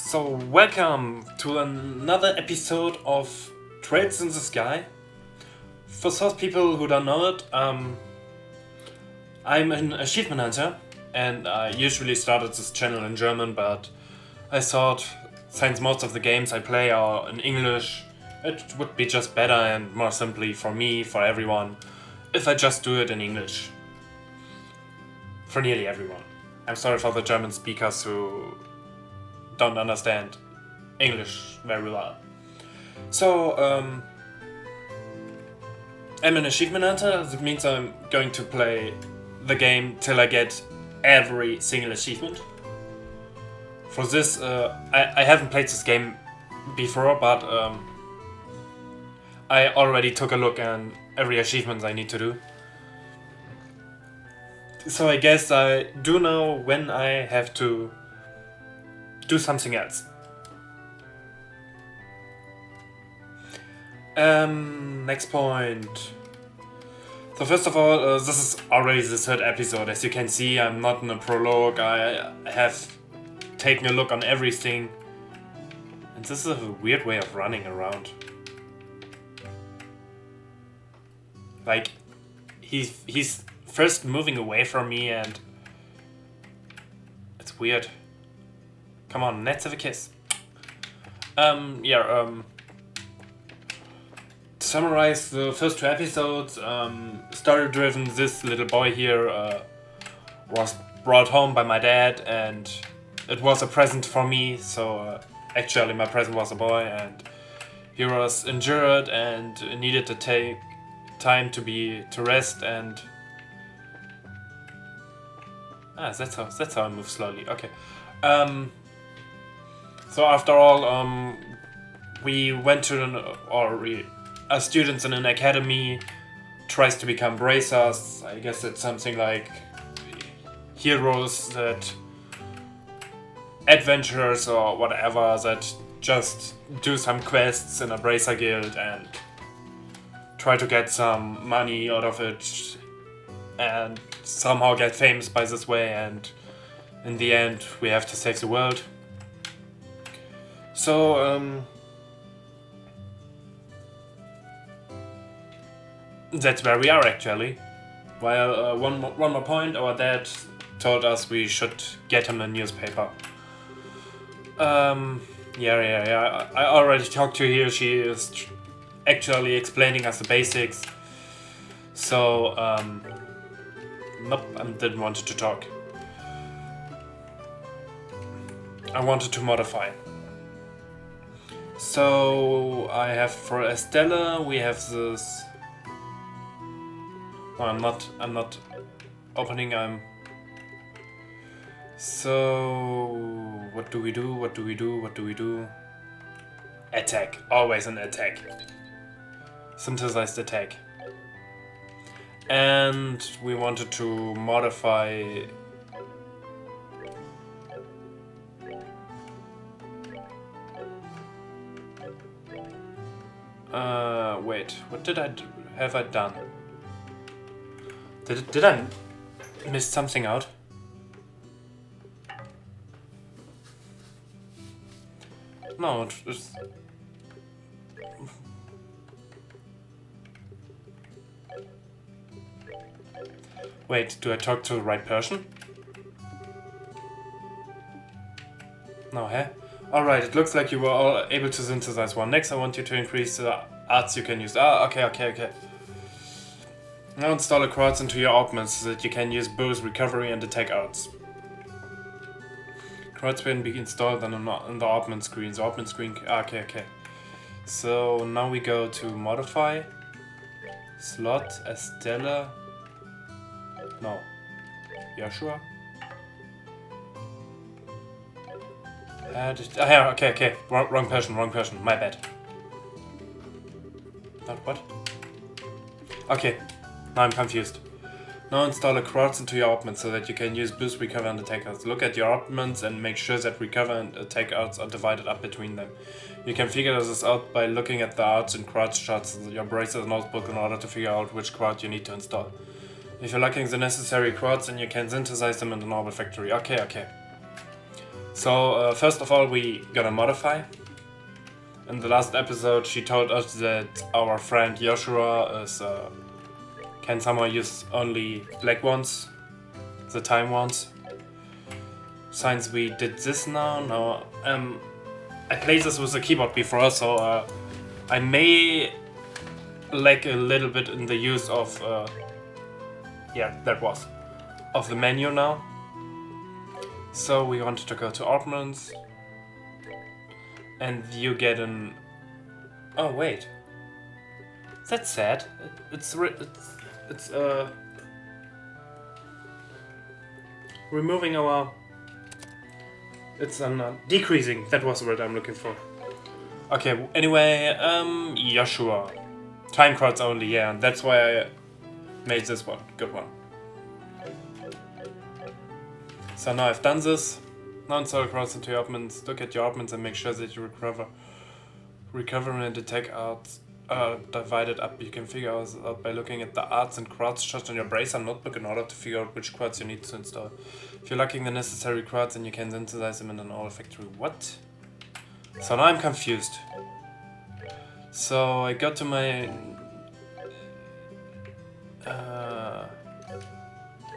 So, welcome to another episode of Trails in the Sky. For those people who don't know it, I'm an achievement hunter, and I usually started this channel in German, but I thought since most of the games I play are in English, it would be just better and more simply for me, for everyone, if I just do it in English. For nearly everyone. I'm sorry for the German speakers who don't understand English very well. So, I'm an achievement hunter. That means I'm going to play the game till I get every single achievement. For this, I haven't played this game before, but I already took a look at every achievement I need to do. So I guess I do know when I have to do something else. Next point. So first of all, this is already the third episode. As you can see, I'm not in a prologue. I have taken a look on everything. And this is a weird way of running around. Like, he's first moving away from me and it's weird. Come on, let's have a kiss. To summarize the first two episodes, story-driven, this little boy here was brought home by my dad, and it was a present for me, so actually my present was a boy, and he was injured and needed to take time to rest, and that's how I move slowly. Okay. So after all, we went to students in an academy tries to become bracers. I guess it's something like heroes, that adventurers or whatever, that just do some quests in a bracer guild and try to get some money out of it and somehow get famous by this way, and in the end we have to save the world. So that's where we are actually. While one more point, our dad told us we should get him a newspaper. Yeah. I already talked to her. She is actually explaining us the basics. So nope, I didn't want to talk. I wanted to modify. So I have for Estella, we have this. No, I'm not opening. So what do we do? Attack. Always an attack. Synthesized attack. And we wanted to modify. Wait, what have I done? Did I miss something out? No, it's... Wait, do I talk to the right person? No, huh? Alright, it looks like you were all able to synthesize one. Next, I want you to increase the arts you can use. Okay. Now install a quartz into your augments so that you can use both recovery and attack arts. Quartz can be installed on the augment screen. The augment screen. Okay. So now we go to modify. Slot, Estella. No. Joshua. Okay. Wrong person. My bad. Not what? Okay. Now I'm confused. Now install a quartz into your augments so that you can use boost, recover, and attack arts. Look at your augments and make sure that recover and attack arts are divided up between them. You can figure this out by looking at the arts and quartz charts in your bracer notebook in order to figure out which quartz you need to install. If you're lacking the necessary quartz, then you can synthesize them in the normal factory. Okay. So first of all, we gotta modify. In the last episode, she told us that our friend Joshua is can somehow use only black ones, the time ones. Since we did this now, I played this with the keyboard before, so I may lack a little bit in the use of of the menu now. So we wanted to go to options, and you get an. Oh wait, that's sad. It's removing our. It's decreasing. That was the word I'm looking for. Okay. Anyway, Joshua, time cards only. Yeah, that's why I made this one. Good one. So now I've done this. Now install cards into your options. Look at your options and make sure that you recover and attack arts are divided up. You can figure out by looking at the arts and cards shown on your bracer notebook in order to figure out which cards you need to install. If you're lacking the necessary cards, then you can synthesize them in an order factory. What? So now I'm confused. So I got to my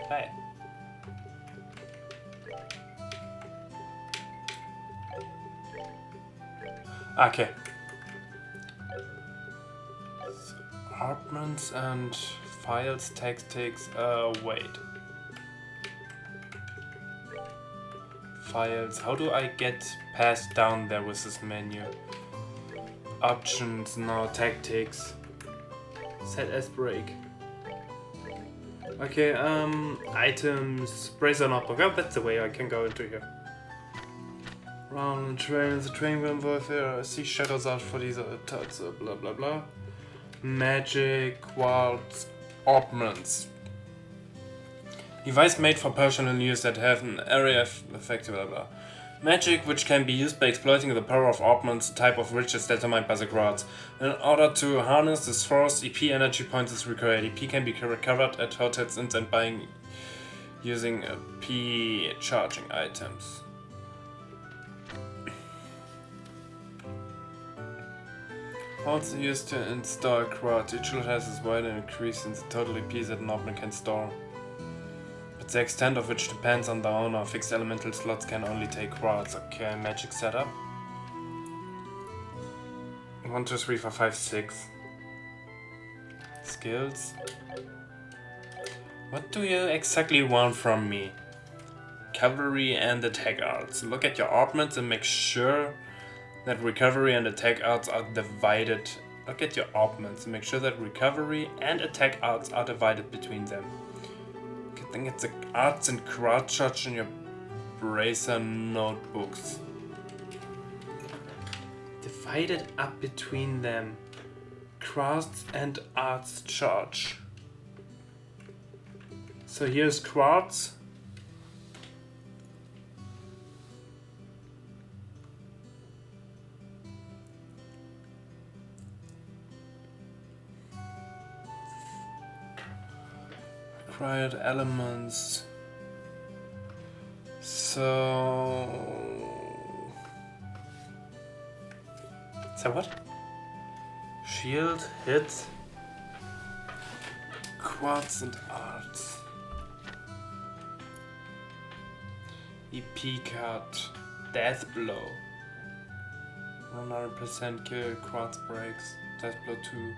hey. Okay. So, apartments and files, tactics, wait. Files, how do I get past down there with this menu? Options, now tactics. Set as break. Okay, items, bracer notebook. Oh, that's the way I can go into here. Round train, the train will involve here. See shadows out for these types of blah blah blah. Magic, quartz, ornaments. Device made for personal use that have an area effect, blah blah. Magic, which can be used by exploiting the power of ornaments, the type of which is determined by the quartz. In order to harness this force, EP energy points is required. EP can be recovered at hotels and buying using P charging items. Also used to install quartz. Each slot has its wide and increase in the total EP that an opponent can store. But the extent of which depends on the owner. Fixed elemental slots can only take quartz. Okay, magic setup. 1, 2, 3, 4, 5, 6. Skills. What do you exactly want from me? Cavalry and attack arts. Look at your ornaments and make sure that recovery and attack arts are divided. Look at your ornaments and make sure that recovery and attack arts are divided between them. I think it's the arts and quartz charge in your bracer notebooks. Divided up between them. Quartz and arts charge. So here's quartz. Required elements. So what? Shield, hit, quartz and arts. EP card, death blow. 100% kill, quartz breaks, death blow 2.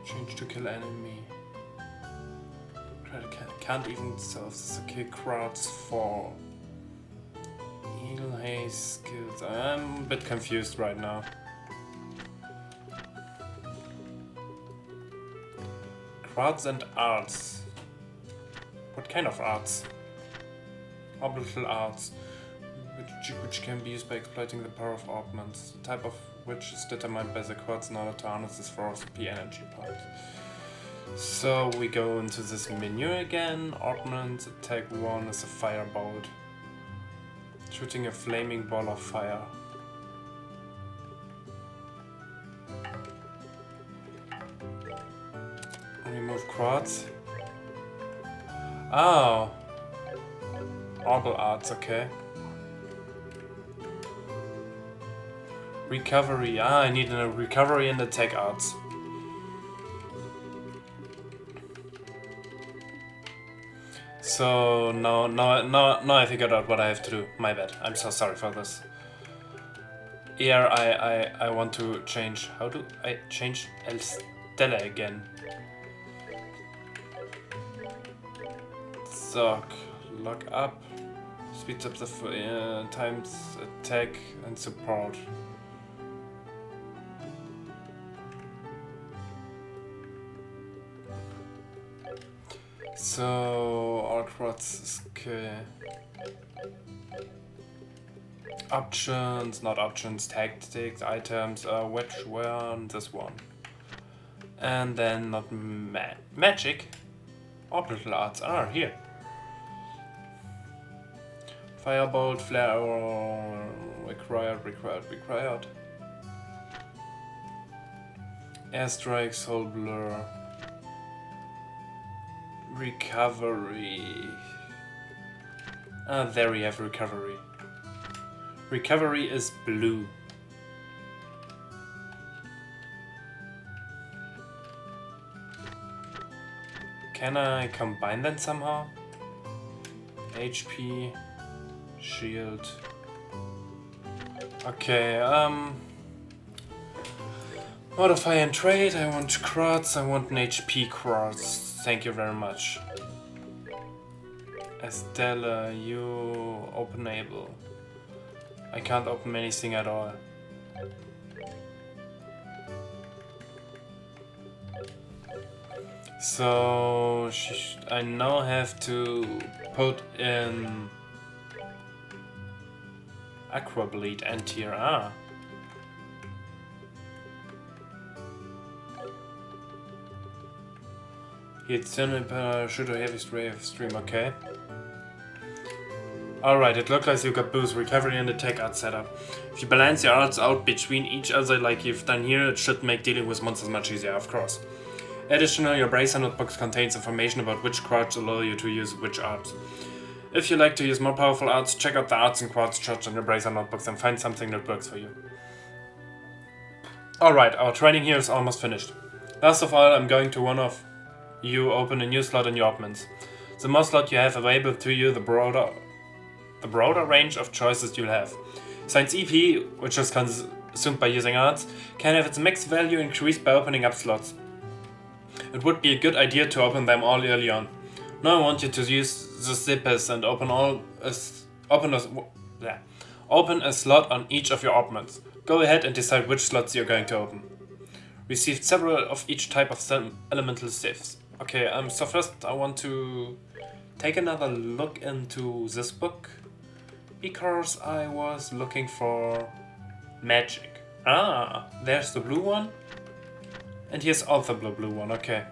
Change to kill enemy. Can't even solve this. Okay, quartz 4. Eagle haze skills. I'm a bit confused right now. Quartz and arts. What kind of arts? Orbital arts, which can be used by exploiting the power of ornaments, the type of which is determined by the quartz in order to harness this force P energy points. So we go into this menu again. Ornaments, attack 1 is a firebolt. Shooting a flaming ball of fire. Remove quartz. Oh. Orbital arts, okay. Recovery. Ah, I need a recovery and attack arts. So now I figured out what I have to do. My bad. I'm so sorry for this. Here I want to change. How do I change El Stella again? So lock up. Speeds up the times attack and support. So all quads is okay. Options, not options, tactics, items, which one? This one. And then not magic. Orbital arts are here. Firebolt, flare arrow, required. Airstrike, soul blur. Recovery. Ah, there we have recovery. Recovery is blue. Can I combine them somehow? HP, shield. Okay, modify and trade. I want quartz. I want an HP quartz. Thank you very much. Estella, you openable. I can't open anything at all. So I now have to put in Aqua Bleed and tier A. It's in shoot a heavy spray of stream, okay. Alright, it looks like you got boost, recovery and attack art setup. If you balance your arts out between each other like you've done here, it should make dealing with monsters much easier, of course. Additionally, your Bracer notebook contains information about which quartz allow you to use which arts. If you like to use more powerful arts, check out the arts and quartz charts on your Bracer notebooks and find something that works for you. Alright, our training here is almost finished. Last of all, I'm going to one of you open a new slot in your options. The more slot you have available to you, the broader range of choices you'll have. Science EP, which is consumed by using arts, can have its max value increased by opening up slots. It would be a good idea to open them all early on. Now I want you to use the zippers and open a slot on each of your options. Go ahead and decide which slots you're going to open. Received several of each type of elemental sieves. Okay, so first I want to take another look into this book, because I was looking for magic. Ah, there's the blue one, and here's also the blue one, okay.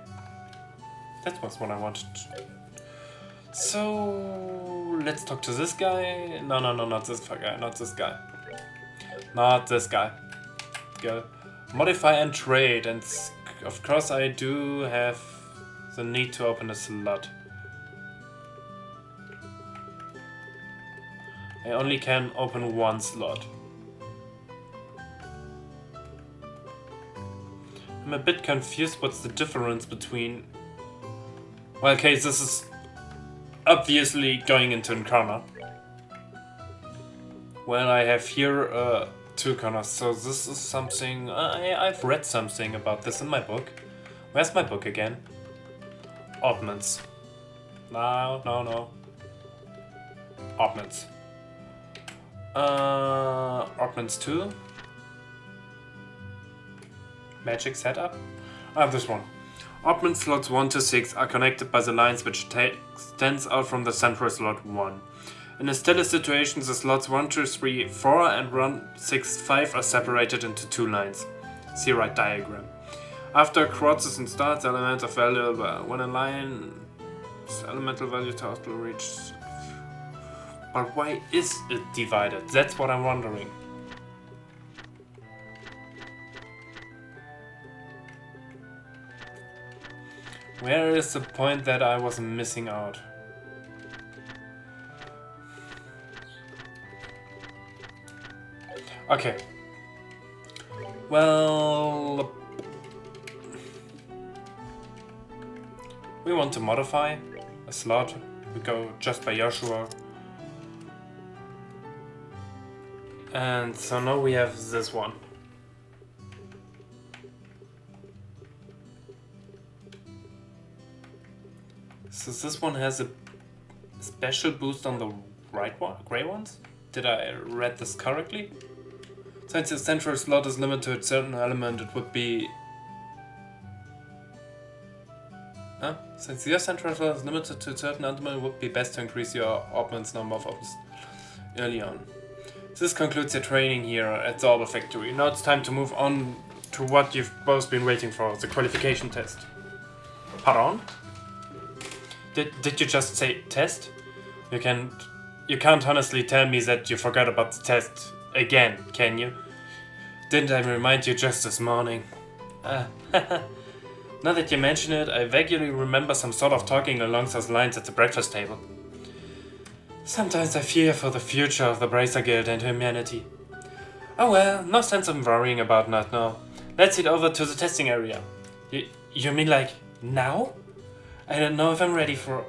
That was what I wanted. So, let's talk to this guy. No, not this guy, not this guy. Not this guy. Go. Modify and trade, and of course I do have the need to open a slot. I only can open one slot. I'm a bit confused what's the difference between... Well, okay, this is obviously going into a corner. Well, I have here two corners, so this is something... I've read something about this in my book. Where's my book again? Oddments. No. Oddments. Oddments 2. Magic setup. This one. Oddment slots 1 to 6 are connected by the lines which extends out from the central slot 1. In a steady situation, the slots 1, 2, 3, 4 and 1, 6, 5 are separated into 2 lines. See right diagram. After quartzes and starts, elements of value when a line elemental value total reaches. But why is it divided? That's what I'm wondering. Where is the point that I was missing out? Okay. Well, we want to modify a slot. We go just by Joshua. And so now we have this one. So this one has a special boost on the right one, gray ones? Did I read this correctly? Since the central slot is limited to a certain element, it would be... Huh? Since your central slot is limited to a certain element, it would be best to increase your opponent's number of options early on. This concludes your training here at the Orbital Factory. Now it's time to move on to what you've both been waiting for, the qualification test. Pardon? Did you just say test? You can't honestly tell me that you forgot about the test again, can you? Didn't I remind you just this morning? Now that you mention it, I vaguely remember some sort of talking along those lines at the breakfast table. Sometimes I fear for the future of the Bracer Guild and humanity. Oh well, no sense in worrying about that now. Let's head over to the testing area. You mean like now? I don't know if I'm ready for...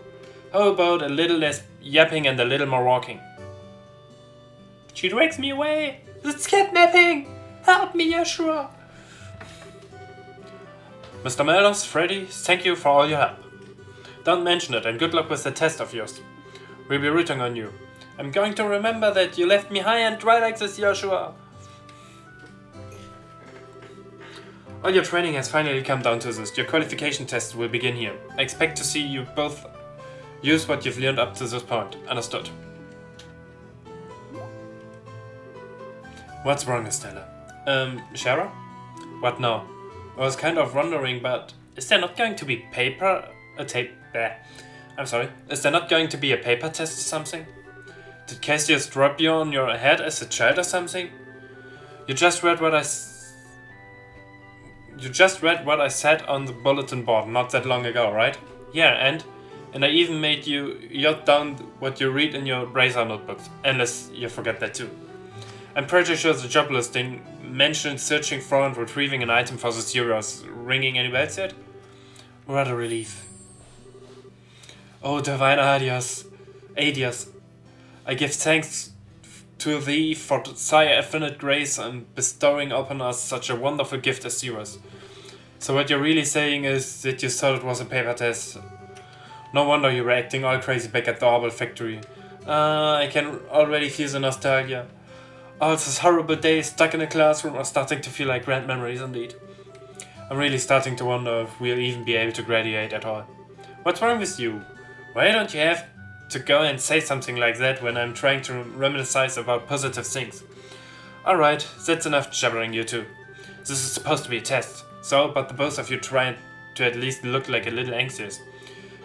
How about a little less yapping and a little more walking? She drags me away! It's kidnapping! Help me, Joshua! Mr. Meadows, Freddy, thank you for all your help. Don't mention it and good luck with the test of yours. We'll be rooting on you. I'm going to remember that you left me high and dry like this, Joshua. All your training has finally come down to this. Your qualification test will begin here. I expect to see you both use what you've learned up to this point. Understood. What's wrong, Estella? Shara? What now? I was kind of wondering, but is there not going to be Is there not going to be a paper test or something? Did Cassius drop you on your head as a child or something? You just read what I said on the bulletin board not that long ago, right? Yeah, and I even made you jot down what you read in your Bracer notebooks, unless you forget that too. I'm pretty sure the job listing mentioned searching for and retrieving an item for the Zeros. Ringing any bells yet? What a relief. Oh, divine Adios, I give thanks to thee for thy infinite grace and bestowing upon us such a wonderful gift as Zeros. So what you're really saying is that you thought it was a paper test. No wonder you were acting all crazy back at the Orbital Factory. I can already feel the nostalgia. All those horrible days stuck in a classroom are starting to feel like grand memories indeed. I'm really starting to wonder if we'll even be able to graduate at all. What's wrong with you? Why don't you have to go and say something like that when I'm trying to reminisce about positive things? Alright, that's enough jabbering, you two. This is supposed to be a test, but the both of you try to at least look like a little anxious.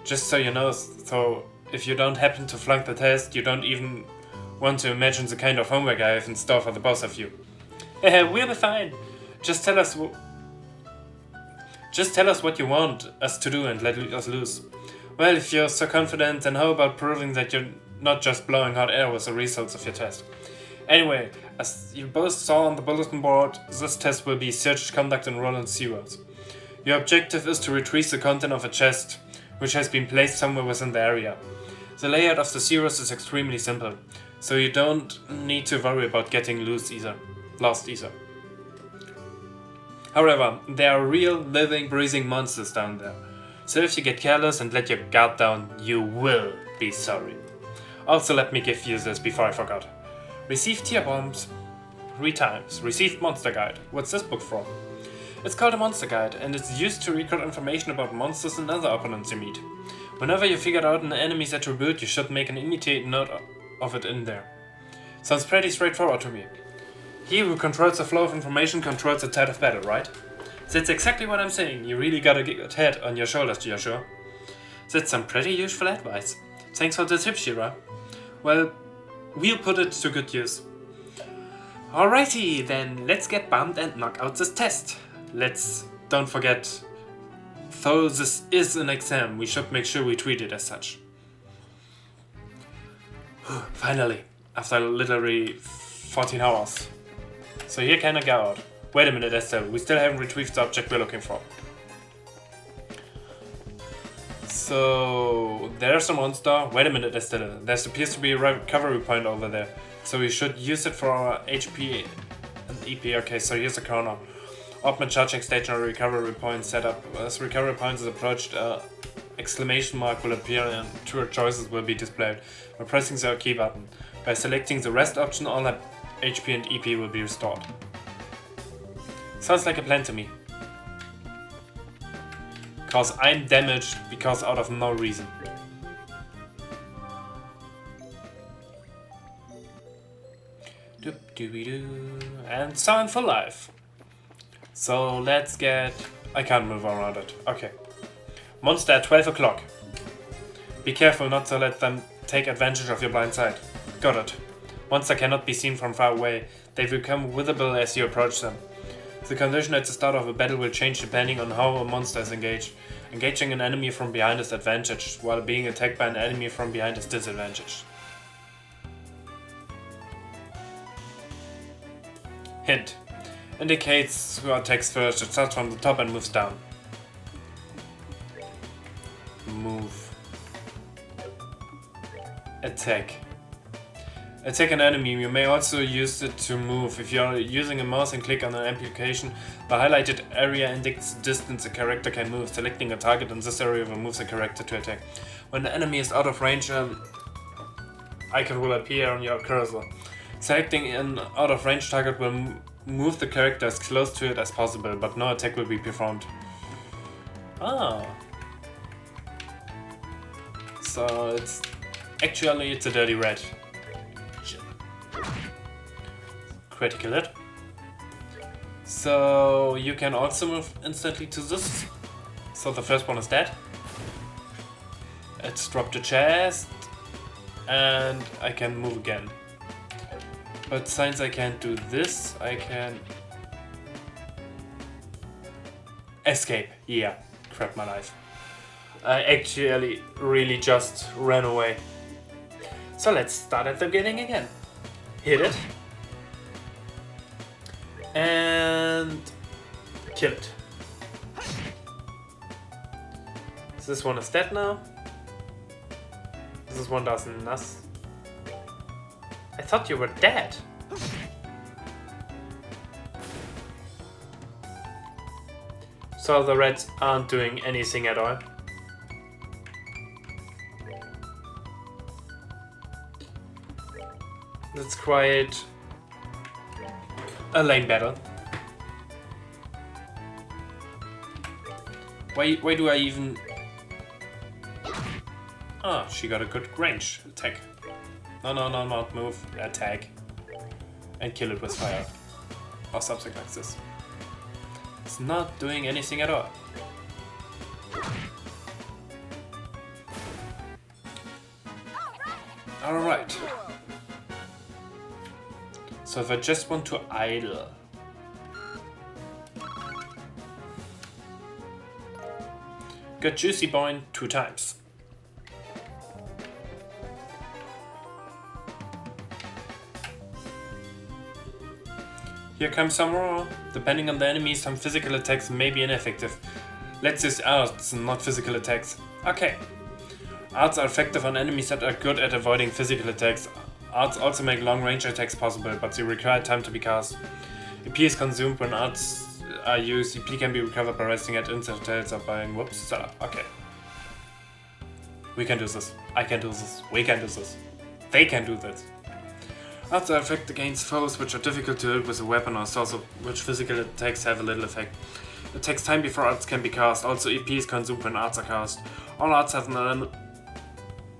Just so you know, so if you don't happen to flunk the test, you don't even want to imagine the kind of homework I have in store for the both of you. We'll be fine. Just tell us what you want us to do and let us loose. Well, if you're so confident, then how about proving that you're not just blowing hot air with the results of your test? Anyway, as you both saw on the bulletin board, this test will be search, conduct, and roll on Zeros. Your objective is to retrieve the content of a chest, which has been placed somewhere within the area. The layout of the Zeros is extremely simple, so you don't need to worry about getting lost either. However, there are real, living, breathing monsters down there. So if you get careless and let your guard down, you will be sorry. Also, let me give you this before I forgot. Received tier bombs 3 times. Received monster guide. What's this book for? It's called a monster guide, and it's used to record information about monsters and other opponents you meet. Whenever you figured out an enemy's attribute, you should make an immediate note of it in there. Sounds pretty straightforward to me. He who controls the flow of information controls the tide of battle, right? That's exactly what I'm saying. You really got a good head on your shoulders, Joshua. That's some pretty useful advice. Thanks for the tip, Shira. Well, we'll put it to good use. Alrighty, then let's get bummed and knock out this test. Don't forget, though this is an exam, we should make sure we treat it as such. Finally, after literally 14 hours. So here can I go out. Wait a minute, Estelle. We still haven't retrieved the object we're looking for. So there's a monster. Wait a minute, Estelle. There appears to be a recovery point over there. So we should use it for our HP and EP. Okay, so here's a corner. Open charging stationary recovery point set up. As recovery points is approached, exclamation mark will appear and two choices will be displayed by pressing the key button. By selecting the rest option, all HP and EP will be restored. Sounds like a plan to me. Cause I'm damaged because out of no reason. And sound for life. So let's get... I can't move around it. Okay. Monster at 12 o'clock. Be careful not to let them take advantage of your blind sight. Got it. Monster cannot be seen from far away. They become visible as you approach them. The condition at the start of a battle will change depending on how a monster is engaged. Engaging an enemy from behind is advantage, while being attacked by an enemy from behind is disadvantage. Hint. Indicates who attacks first. It starts from the top and moves down. Move. Attack. Attack an enemy. You may also use it to move. If you are using a mouse and click on an application, the highlighted area indicates the distance a character can move. Selecting a target in this area will move the character to attack. When the enemy is out of range, an icon will appear on your cursor. Selecting an out of range target will move the character as close to it as possible, but no attack will be performed. Ah. So it's a dirty red. Critical hit. So you can also move instantly to this. So the first one is dead. It's dropped the chest. And I can move again. But since I can't do this, I can... escape. Yeah, crap my life. I actually really just ran away. So let's start at the beginning again. Hit it. And kill it. This one is dead now. This one doesn't нас. I thought you were dead. So the reds aren't doing anything at all. That's quite a lame battle. Why do I even... Ah, she got a good range attack. No, not move, attack. And kill it with fire. Or something like this. It's not doing anything at all. Alright. So if I just want to idle. Got Juicy Point 2 times. Here comes some more. Depending on the enemy, some physical attacks may be ineffective. Let's use arts, not physical attacks. Okay. Arts are effective on enemies that are good at avoiding physical attacks. Arts also make long-range attacks possible, but they require time to be cast. EP is consumed when arts are used. EP can be recovered by resting at instant hotels or buying... Whoops, okay. We can do this. I can do this. We can do this. They can do this. Arts are effective against foes which are difficult to hit with a weapon or source of which physical attacks have a little effect. It takes time before arts can be cast. Also, EP is consumed when arts are cast. All arts have an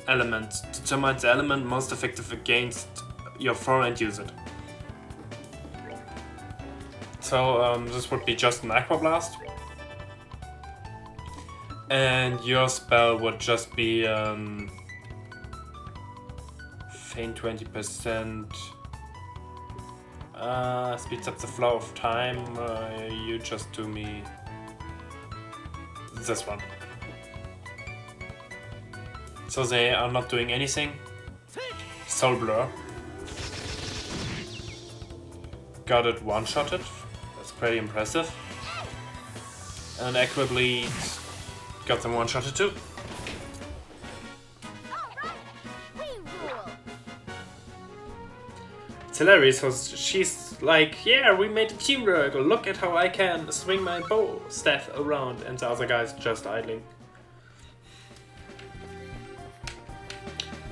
element. Determine the element most effective against your foe and use it. So this would be just an Aqua Blast. And your spell would just be Feign 20%. Speeds up the flow of time. You just do me this one. So they are not doing anything. Soul Blur. Got it one-shotted. That's pretty impressive. And Aqua Bleed got them one-shotted too. It's hilarious because she's like, yeah, we made a teamwork, look at how I can swing my bow staff around, and the other guy's just idling.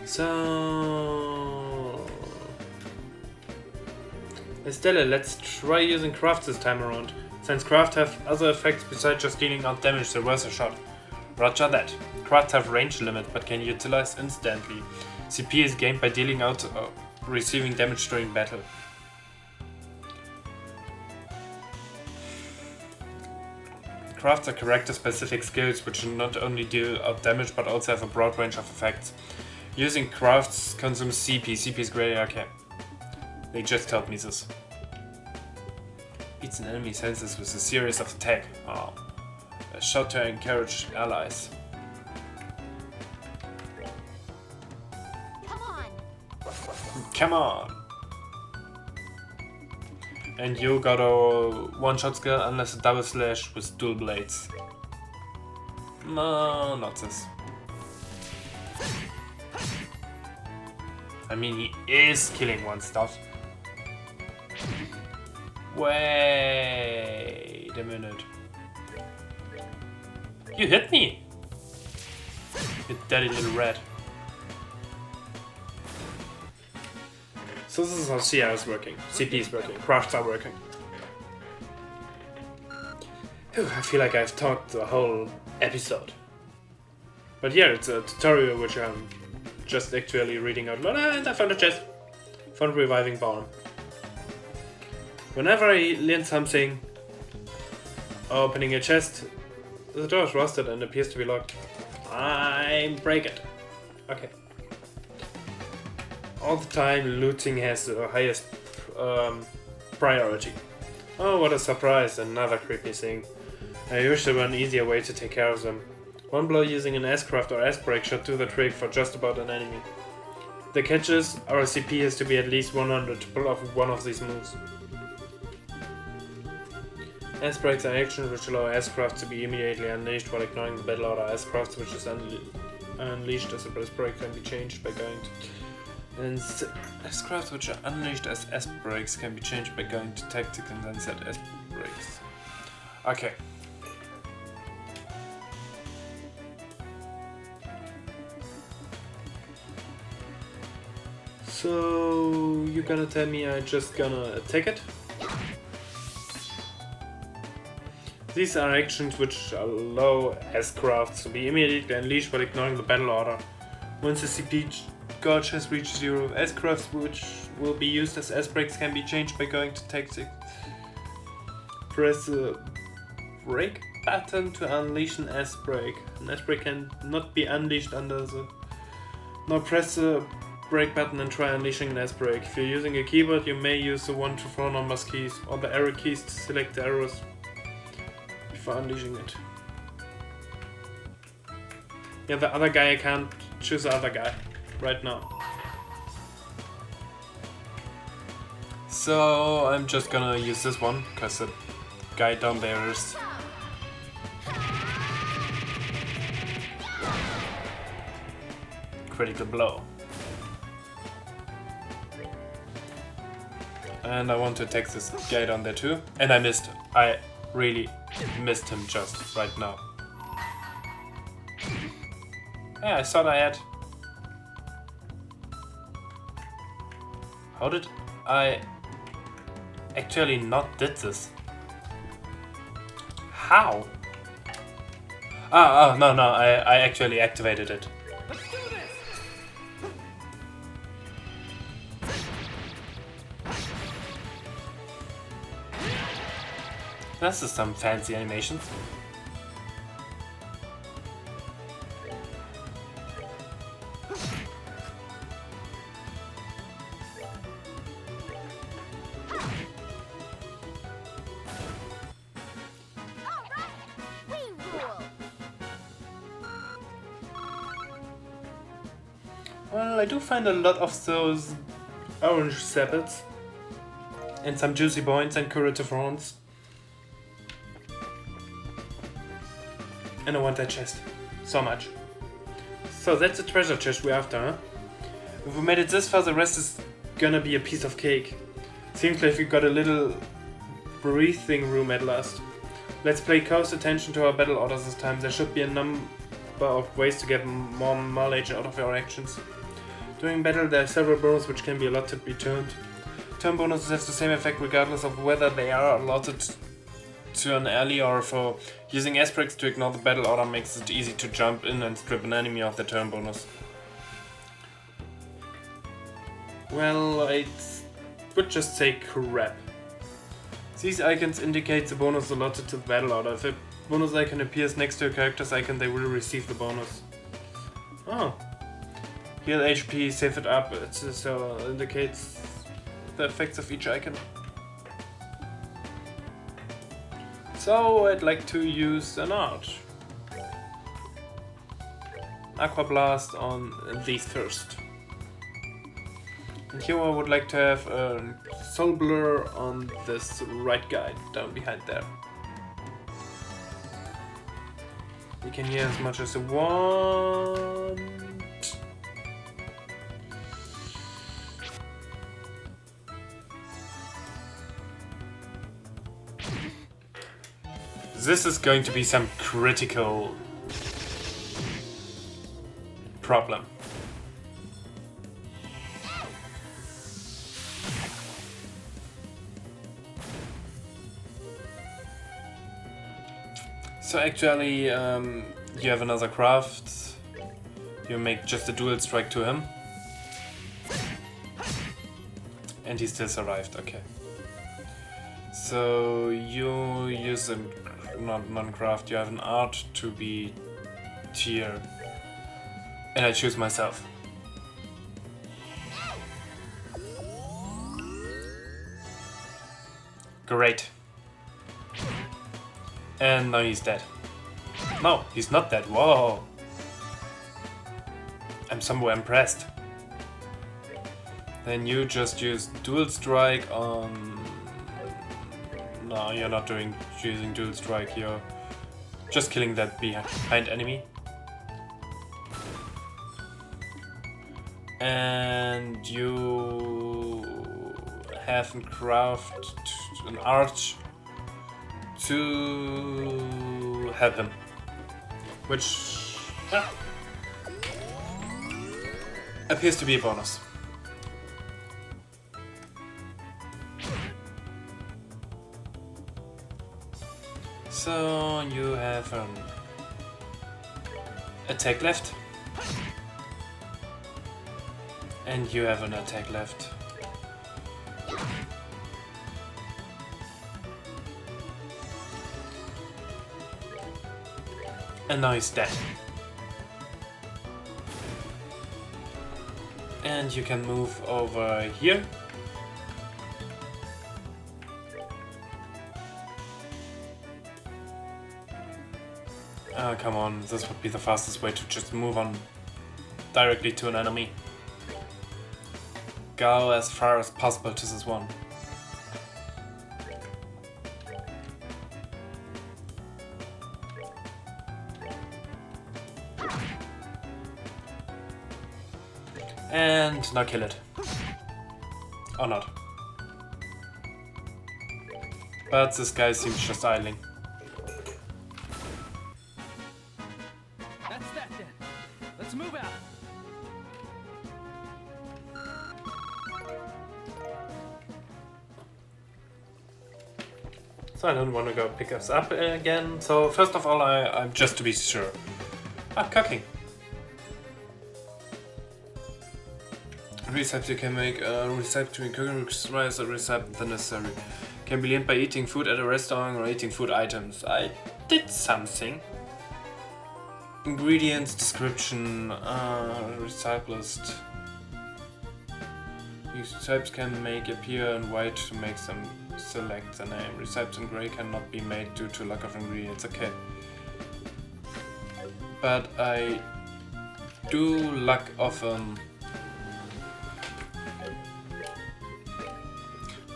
So... Estelle, let's try using Craft this time around. Since Craft have other effects besides just dealing out damage, the reverse shot. Roger that. Craft have range limit but can utilize instantly. CP is gained by dealing out receiving damage during battle. Crafts are character-specific skills which not only deal out damage but also have a broad range of effects. Using crafts consumes CP. CP is great. Okay. They just told me this. Beats an enemy senses with a series of attack. Oh. A shot to encourage allies. Come on! And you got a one-shot skill unless a double slash with dual blades. No, not this. I mean, he is killing one stuff. Wait a minute. You hit me! You dirty little rat. So this is how CR is working, CP is working, crafts are working. Whew, I feel like I've talked the whole episode. But yeah, it's a tutorial which I'm just actually reading out loud, and I found a chest. Found reviving barn. Whenever I learn something, opening a chest, the door is rusted and appears to be locked. I break it. Okay. All the time looting has the highest priority. Oh, what a surprise, another creepy thing. I wish there were an easier way to take care of them. One blow using an S-craft or S-break should do the trick for just about an enemy. The catch is, our CP has to be at least 100 to pull off one of these moves. S-breaks are actions which allow S-craft to be immediately unleashed while ignoring the battle order. S-craft which is unleashed as a break can be changed by going to... And S-crafts which are unleashed as S-breaks can be changed by going to tactic and then set S-breaks. Okay. So you're gonna tell me I just gonna attack it? These are actions which allow S-crafts to be immediately unleashed while ignoring the battle order. Once the CP gauge has reached 0, S-crafts which will be used as S-breaks can be changed by going to tactic. Press the break button to unleash an S-break. An S-break can not be unleashed under the... Now press the break button and try unleashing an S-break. If you're using a keyboard, you may use the 1 to 4 numbers keys or the arrow keys to select the arrows before unleashing it. Yeah, the other guy, I can't choose the other guy right now. So I'm just gonna use this one, because the guy down there is... critical blow. And I want to attack this guy down there too. And I missed. I really missed him just right now. Yeah, I thought I had... How did I actually not did this? How? Oh, no, I actually activated it. Let's do this. This is some fancy animations. Well, I do find a lot of those orange sappets and some juicy points and curative horns. And I want that chest. So much. So that's the treasure chest we're after, huh? If we made it this far, the rest is gonna be a piece of cake. Seems like we got a little breathing room at last. Let's pay close attention to our battle orders this time. There should be a number of ways to get more mileage out of our actions. During battle, there are several bonuses which can be allotted to be turned. Turn bonuses have the same effect regardless of whether they are allotted to an ally or for using aspects to ignore the battle order makes it easy to jump in and strip an enemy of their turn bonus. Well, I would just say crap. These icons indicate the bonus allotted to the battle order. If a bonus icon appears next to a character's icon, they will receive the bonus. Oh. Heal HP, save it up, so indicates the effects of each icon. So I'd like to use an art. Aqua Blast on these first. And here I would like to have a Soul Blur on this right guy down behind there. You can hear as much as you want. This is going to be some critical problem. So actually, you have another craft. You make just a dual strike to him. And he still survived, okay. So you use a non-craft, you have an art to be tier. And I choose myself. Great. And now he's dead. No, he's not dead. Whoa. I'm somewhat impressed. Then you just use dual strike on... No, you're not using dual strike. You're just killing that behind enemy. And you have an art to help him, which appears to be a bonus. So you have an attack left, and you have an attack left. And now he's dead. And you can move over here. Come on, this would be the fastest way to just move on directly to an enemy. Go as far as possible to this one. And now kill it. Or not. But this guy seems just idling. That's that then. Let's move out. So I don't want to go pick us up again. So first of all, I'm just to be sure. Cooking. Recipe you can make a recipe to cooking requires a recipe the necessary. Can be learned by eating food at a restaurant or eating food items. I did something. Ingredients, description, recipe list. These recipes can make appear in white to make them select the name. Recipes in grey cannot be made due to lack of ingredients. Okay. But I do lack of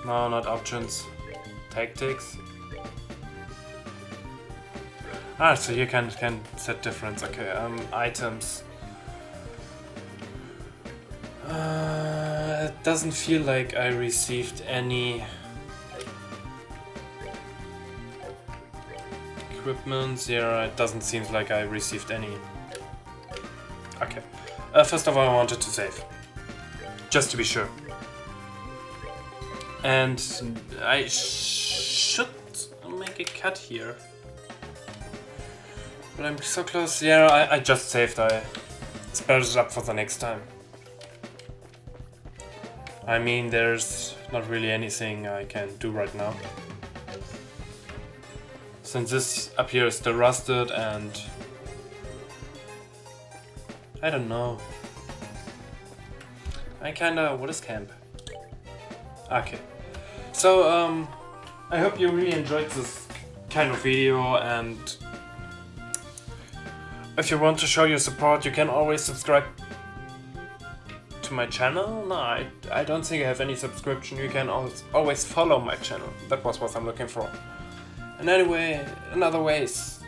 no, not options. Tactics. Ah, so you can set difference. Okay, items. It doesn't feel like I received any equipment. Yeah, it doesn't seem like I received any. Okay. First of all, I wanted to save, just to be sure. And I should make a cut here. But I'm so close. Yeah, I just saved. I spelled it up for the next time. I mean, there's not really anything I can do right now. Since this up here is still rusted and... I don't know. I kinda... What is camp? Okay. So, I hope you really enjoyed this kind of video, and if you want to show your support, you can always subscribe to my channel. No, I don't think I have any subscription. You can always follow my channel. That was what I'm looking for. And anyway, in other ways,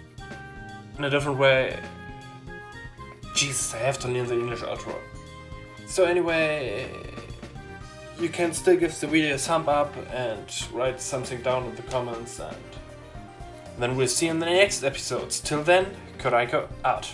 in a different way, Jesus, I have to learn the English outro. So anyway, you can still give the video a thumb up and write something down in the comments, and then we'll see you in the next episodes. Till then, Kuraiko out.